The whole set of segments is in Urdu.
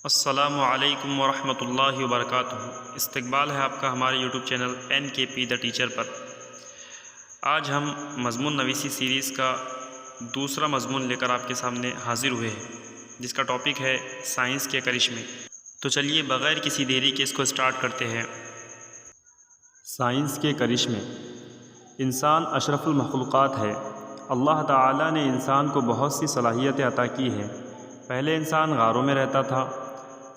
السلام علیکم ورحمۃ اللہ وبرکاتہ۔ استقبال ہے آپ کا ہمارے YouTube channel NKP the teacher پر۔ آج ہم مضمون نویسی سیریز کا دوسرا مضمون لے کر آپ کے سامنے حاضر ہوئے ہیں، جس کا ٹاپک ہے سائنس کے کرشمے۔ تو چلیے بغیر کسی دیری کے اس کو سٹارٹ کرتے ہیں۔ سائنس کے کرشمے۔ انسان اشرف المخلوقات ہے۔ اللہ تعالیٰ نے انسان کو بہت سی صلاحیتیں عطا کی ہیں۔ پہلے انسان غاروں میں رہتا تھا،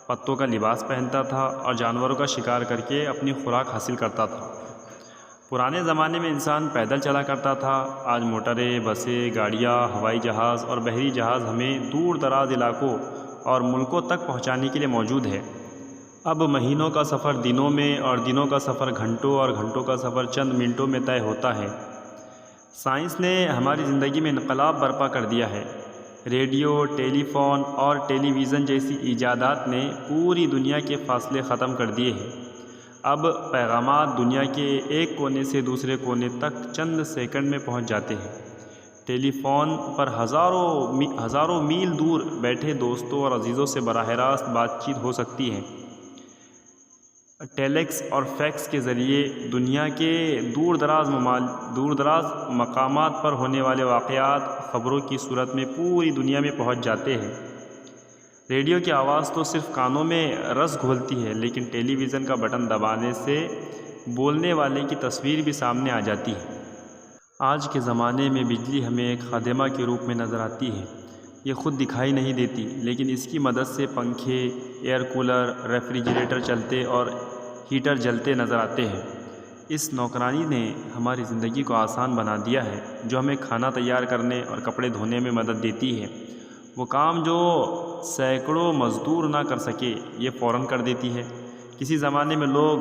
پتوں کا لباس پہنتا تھا اور جانوروں کا شکار کر کے اپنی خوراک حاصل کرتا تھا۔ پرانے زمانے میں انسان پیدل چلا کرتا تھا۔ آج موٹریں، بسیں، گاڑیاں، ہوائی جہاز اور بحری جہاز ہمیں دور دراز علاقوں اور ملکوں تک پہنچانے کے لیے موجود ہے۔ اب مہینوں کا سفر دنوں میں اور دنوں کا سفر گھنٹوں اور گھنٹوں کا سفر چند منٹوں میں طے ہوتا ہے۔ سائنس نے ہماری زندگی میں انقلاب برپا کر دیا ہے۔ ریڈیو، ٹیلی فون اور ٹیلی ویژن جیسی ایجادات نے پوری دنیا کے فاصلے ختم کر دیے ہیں۔ اب پیغامات دنیا کے ایک کونے سے دوسرے کونے تک چند سیکنڈ میں پہنچ جاتے ہیں۔ ٹیلی فون پر ہزاروں میل دور بیٹھے دوستوں اور عزیزوں سے براہ راست بات چیت ہو سکتی ہے۔ ٹیلیکس اور فیکس کے ذریعے دنیا کے دور دراز مقامات پر ہونے والے واقعات خبروں کی صورت میں پوری دنیا میں پہنچ جاتے ہیں۔ ریڈیو کی آواز تو صرف کانوں میں رس گھولتی ہے، لیکن ٹیلی ویژن کا بٹن دبانے سے بولنے والے کی تصویر بھی سامنے آ جاتی ہے۔ آج کے زمانے میں بجلی ہمیں ایک خادمہ کے روپ میں نظر آتی ہے۔ یہ خود دکھائی نہیں دیتی، لیکن اس کی مدد سے پنکھے، ایئر کولر، ریفریجریٹر چلتے اور ہیٹر جلتے نظر آتے ہیں۔ اس نوکرانی نے ہماری زندگی کو آسان بنا دیا ہے۔ جو ہمیں کھانا تیار کرنے اور کپڑے دھونے میں مدد دیتی ہے، وہ کام جو سینکڑوں مزدور نہ کر سکے، یہ فوراً کر دیتی ہے۔ کسی زمانے میں لوگ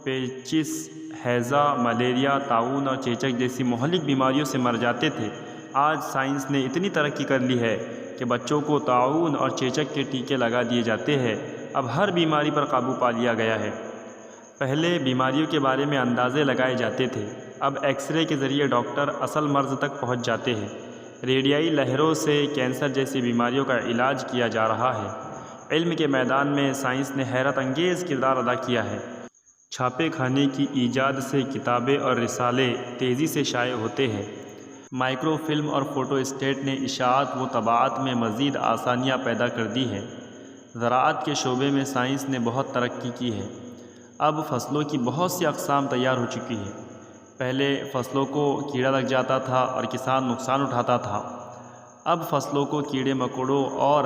پیچس، ہیضہ، ملیریا، طاعون اور چیچک جیسی مہلک بیماریوں سے مر جاتے تھے۔ آج سائنس نے اتنی ترقی کر لی ہے کہ بچوں کو طاعون اور چیچک کے ٹیکے لگا دیے جاتے ہیں۔ اب ہر بیماری پر قابو پا لیا گیا ہے۔ پہلے بیماریوں کے بارے میں اندازے لگائے جاتے تھے، اب ایکس رے کے ذریعے ڈاکٹر اصل مرض تک پہنچ جاتے ہیں۔ ریڈیائی لہروں سے کینسر جیسی بیماریوں کا علاج کیا جا رہا ہے۔ علم کے میدان میں سائنس نے حیرت انگیز کردار ادا کیا ہے۔ چھاپے خانے کی ایجاد سے کتابیں اور رسالے تیزی سے شائع ہوتے ہیں۔ مائکرو فلم اور فوٹو اسٹیٹ نے اشاعت و طباعت میں مزید آسانیاں پیدا کر دی ہیں۔ زراعت کے شعبے میں سائنس نے بہت ترقی کی ہے۔ اب فصلوں کی بہت سی اقسام تیار ہو چکی ہیں۔ پہلے فصلوں کو کیڑا لگ جاتا تھا اور کسان نقصان اٹھاتا تھا۔ اب فصلوں کو کیڑے مکوڑوں اور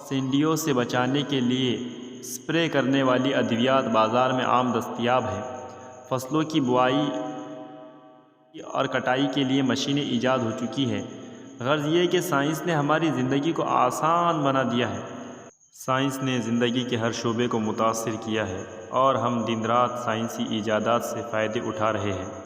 سینڈیوں سے بچانے کے لیے اسپرے کرنے والی ادویات بازار میں عام دستیاب ہیں۔ فصلوں کی بوائی اور کٹائی کے لیے مشینیں ایجاد ہو چکی ہیں۔ غرض یہ کہ سائنس نے ہماری زندگی کو آسان بنا دیا ہے۔ سائنس نے زندگی کے ہر شعبے کو متاثر کیا ہے اور ہم دن رات سائنسی ایجادات سے فائدے اٹھا رہے ہیں۔